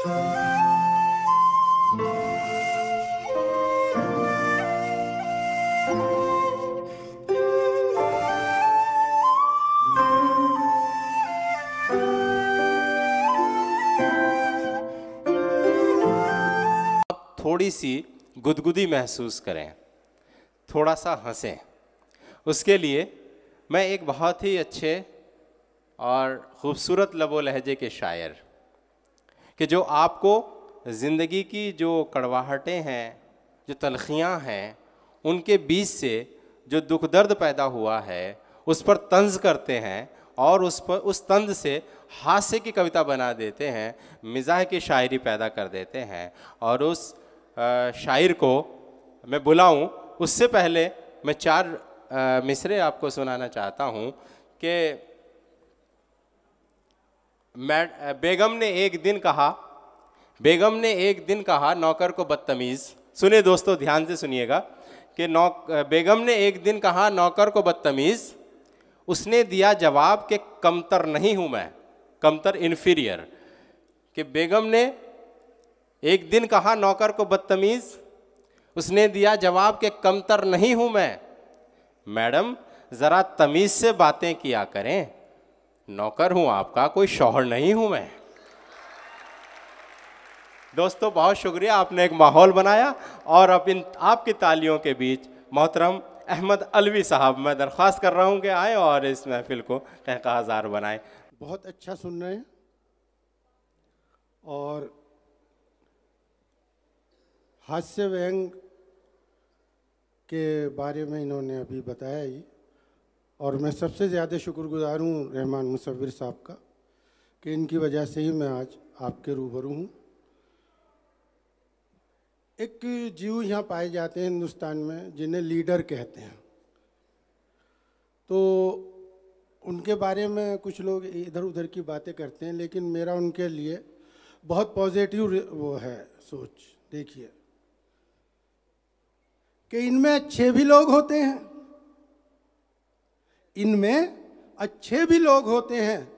थोड़ी सी गुदगुदी महसूस करें, थोड़ा सा हंसें। उसके लिए मैं एक बहुत ही अच्छे और ख़ूबसूरत लबो लहजे के शायर कि जो आपको ज़िंदगी की जो कड़वाहटें हैं, जो तलखियाँ हैं, उनके बीच से जो दुख दर्द पैदा हुआ है उस पर तंज़ करते हैं और उस तंज से हास्य की कविता बना देते हैं, मिज़ाह की शायरी पैदा कर देते हैं। और उस शायर को मैं बुलाऊं उससे पहले मैं 4 मिसरे आपको सुनाना चाहता हूं कि बेगम ने एक दिन कहा नौकर को बदतमीज़। सुनिए दोस्तों, ध्यान से सुनिएगा कि बेगम ने एक दिन कहा नौकर को बदतमीज़, उसने दिया जवाब कि कमतर नहीं हूँ मैं, कमतर इन्फीरियर। कि बेगम ने एक दिन कहा नौकर को बदतमीज़, उसने दिया जवाब कि कमतर नहीं हूँ मैं। मैडम ज़रा तमीज़ से बातें किया करें, नौकर हूँ आपका, कोई शौहर नहीं हूँ मैं। दोस्तों बहुत शुक्रिया, आपने एक माहौल बनाया। और अब इन आपकी तालियों के बीच मोहतरम अहमद अलवी साहब, मैं दरख्वास्त कर रहा हूँ कि आए और इस महफिल को कहकाजार बनाएं। बहुत अच्छा सुन रहे हैं और हास्य व्यंग के बारे में इन्होंने अभी बताया ही, और मैं सबसे ज़्यादा शुक्रगुजार हूँ रहमान मुसव्विर साहब का कि इनकी वजह से ही मैं आज आपके रूबरू हूँ। एक जीव यहाँ पाए जाते हैं हिंदुस्तान में जिन्हें लीडर कहते हैं, तो उनके बारे में कुछ लोग इधर उधर की बातें करते हैं, लेकिन मेरा उनके लिए बहुत पॉजिटिव वो है सोच। देखिए कि इनमें अच्छे भी लोग होते हैं, इनमें अच्छे भी लोग होते हैं,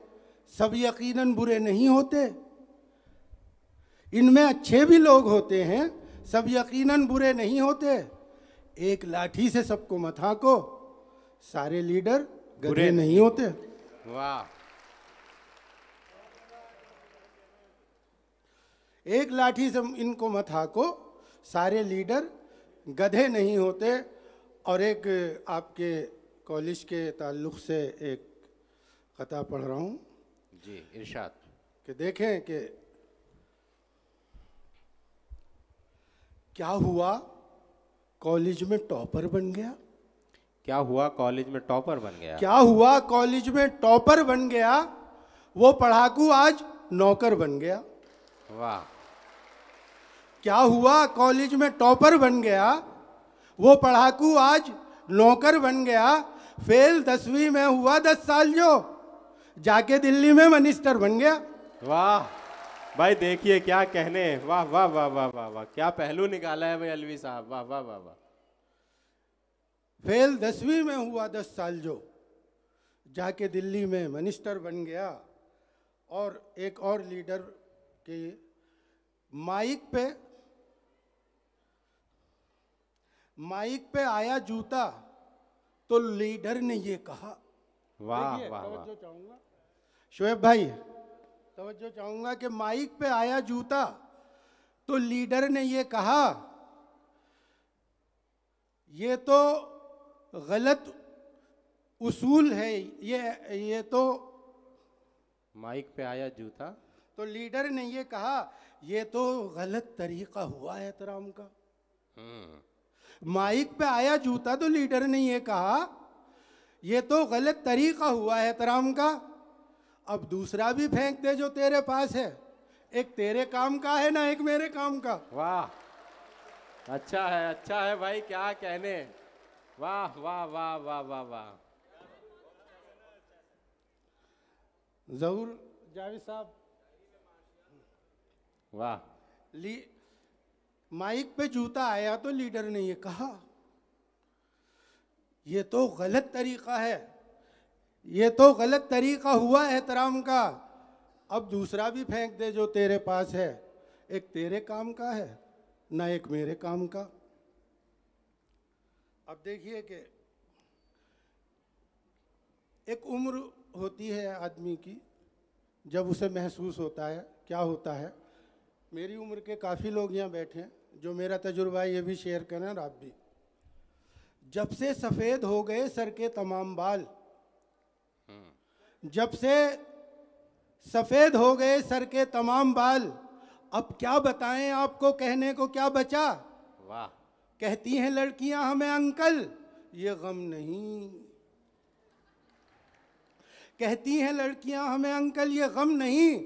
सब यकीनन बुरे नहीं होते। इनमें अच्छे भी लोग होते हैं, सब यकीनन बुरे नहीं होते। एक लाठी से सबको मत हाको, सारे लीडर गधे नहीं होते। वाह। एक लाठी से इनको मत हाको, सारे लीडर गधे नहीं होते। और एक आपके कॉलेज के ताल्लुक़ से एक ख़ता पढ़ रहा हूँ जी, इरशाद। कि देखें कि क्या हुआ कॉलेज में टॉपर बन गया। क्या हुआ कॉलेज में टॉपर बन गया। क्या हुआ कॉलेज में टॉपर बन गया, वो पढ़ाकू आज नौकर बन गया। वाह। क्या हुआ कॉलेज में टॉपर बन गया, वो पढ़ाकू आज नौकर बन गया। फेल 10वीं में हुआ 10 साल जो, जाके दिल्ली में मिनिस्टर बन गया। वाह भाई, देखिए क्या कहने। वाह वाह वाह वाह वाह वाह, क्या पहलू निकाला है भाई अलवी साहब। वाह वाह वाह वाह। फेल 10वीं में हुआ 10 साल जो, जाके दिल्ली में मिनिस्टर बन गया। और एक और लीडर के माइक पे आया जूता तो लीडर ने ये कहा। वाह वाह। तवज्जो चाहूंगा शोएब भाई, तवज्जो चाहूंगा कि माइक पे आया जूता तो लीडर ने ये कहा, ये तो गलत उसूल है, ये तो। माइक पे आया जूता तो लीडर ने ये कहा, ये तो गलत तरीका हुआ एहतराम का। माइक पे आया जूता तो लीडर ने ये कहा, ये तो गलत तरीका हुआ एहतराम का। अब दूसरा भी फेंक दे जो तेरे पास है, एक तेरे काम का है ना एक मेरे काम का। वाह, अच्छा है भाई, क्या कहने। वाह वाह वाह वाह वाह वाह। जहूर जावेद साहब, वाह। माइक पे जूता आया तो लीडर ने ये कहा, ये तो गलत तरीका है, ये तो गलत तरीका हुआ एहतराम का। अब दूसरा भी फेंक दे जो तेरे पास है, एक तेरे काम का है ना एक मेरे काम का। अब देखिए कि एक उम्र होती है आदमी की जब उसे महसूस होता है क्या होता है। मेरी उम्र के काफ़ी लोग यहाँ बैठे हैं जो मेरा तजुर्बा ये भी शेयर करें और आप भी। जब से सफ़ेद हो गए सर के तमाम बाल, जब से सफ़ेद हो गए सर के तमाम बाल, अब क्या बताएं आपको कहने को क्या बचा। वाह। कहती हैं लड़कियां हमें अंकल ये गम नहीं, कहती हैं लड़कियां हमें अंकल ये गम नहीं,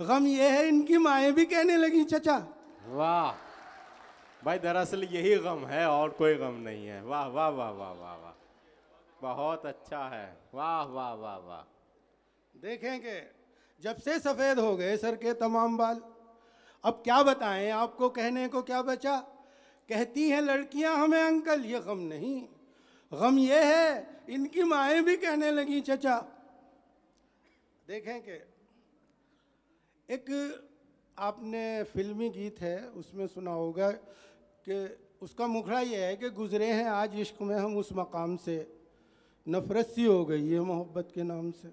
गम ये है इनकी माएँ भी कहने लगी चचा। वाह भाई, दरअसल यही गम है और कोई गम नहीं है। वाह वाह वाह वाह वाह वाह, बहुत अच्छा है। वाह वाह वाह वाह। देखें कि जब से सफ़ेद हो गए सर के तमाम बाल, अब क्या बताएं आपको कहने को क्या बचा। कहती हैं लड़कियां हमें अंकल ये गम नहीं, गम ये है इनकी माएँ भी कहने लगी चचा। देखें कि एक आपने फिल्मी गीत है उसमें सुना होगा कि उसका मुखड़ा ये है कि गुजरे हैं आज इश्क में हम उस मकाम से, नफरत सी हो गई है मोहब्बत के नाम से।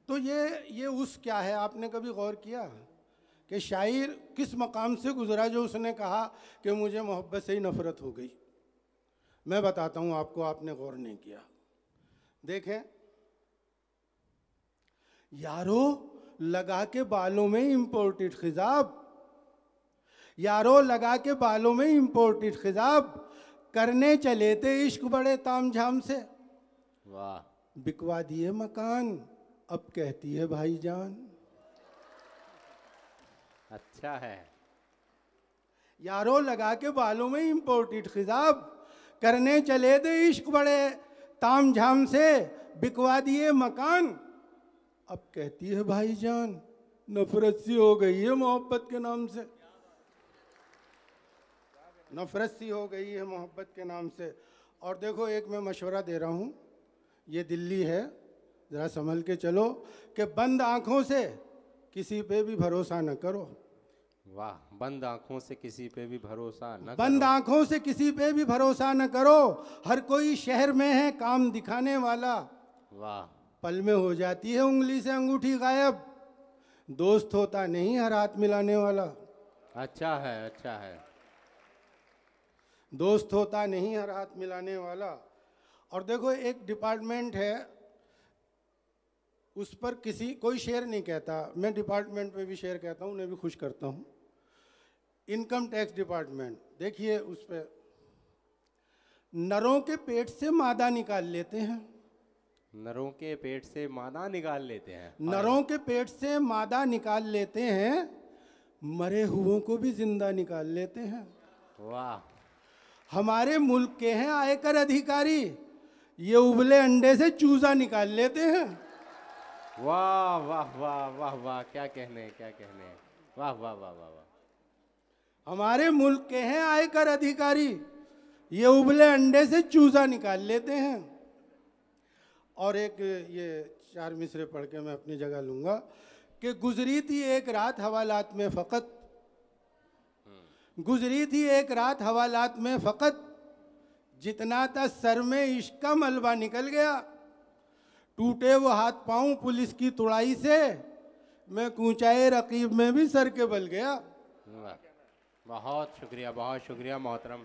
तो ये उस क्या है, आपने कभी गौर किया कि शायर किस मकाम से गुजरा जो उसने कहा कि मुझे मोहब्बत से ही नफरत हो गई। मैं बताता हूँ आपको, आपने गौर नहीं किया। देखें, यारो लगा के बालों में इम्पोर्टेड खिजाब, यारो लगा के बालों में इम्पोर्टेड खिजाब, करने चले थे इश्क बड़े तामझाम से। वाह। बिकवा दिए मकान अब कहती है भाईजान। अच्छा है। यारो लगा के बालों में इम्पोर्टेड खिजाब, करने चले थे इश्क बड़े तामझाम से, बिकवा दिए मकान अब कहती है भाईजान। नफरत सी हो गई है मोहब्बत के नाम से, नफरत सी हो गई है मोहब्बत के नाम से। और देखो, एक मैं मशवरा दे रहा हूँ, ये दिल्ली है, ज़रा संभल के चलो कि बंद आँखों से किसी पे भी भरोसा न करो। वाह, बंद आँखों से किसी पे भी भरोसा न बंद करो। आँखों से किसी पे भी भरोसा न करो, हर कोई शहर में है काम दिखाने वाला। वाह। पल में हो जाती है उंगली से अंगूठी गायब, दोस्त होता नहीं हर हाथ मिलाने वाला। अच्छा है, अच्छा है। दोस्त होता नहीं हर हाथ मिलाने वाला। और देखो, एक डिपार्टमेंट है उस पर कोई शेयर नहीं कहता, मैं डिपार्टमेंट पे भी शेयर कहता हूँ, उन्हें भी खुश करता हूँ। इनकम टैक्स डिपार्टमेंट, देखिए उस पर नरों के पेट से मादा निकाल लेते हैं, नरों के पेट से मादा निकाल लेते हैं। नरों के पेट से मादा निकाल लेते हैं, मरे हुओं को भी जिंदा निकाल लेते हैं। वाह। हमारे मुल्क के हैं आयकर अधिकारी, ये उबले अंडे से चूजा निकाल लेते हैं। वाह वाह वाह वाह वाह, क्या कहने, क्या कहने। वाह वाह वाह वाह वाह। हमारे मुल्क के हैं आयकर अधिकारी, ये उबले अंडे से चूजा निकाल लेते हैं। और एक ये 4 मिसरे पढ़ के मैं अपनी जगह लूँगा कि गुजरी थी एक रात हवालात में फ़कत, गुजरी थी एक रात हवालात में फ़कत, जितना था सर में इश्क का मलबा निकल गया, टूटे वो हाथ पाँव पुलिस की तुड़ाई से, मैं कूचाए रकीब में भी सर के बल गया। बहुत शुक्रिया, बहुत शुक्रिया मोहतरम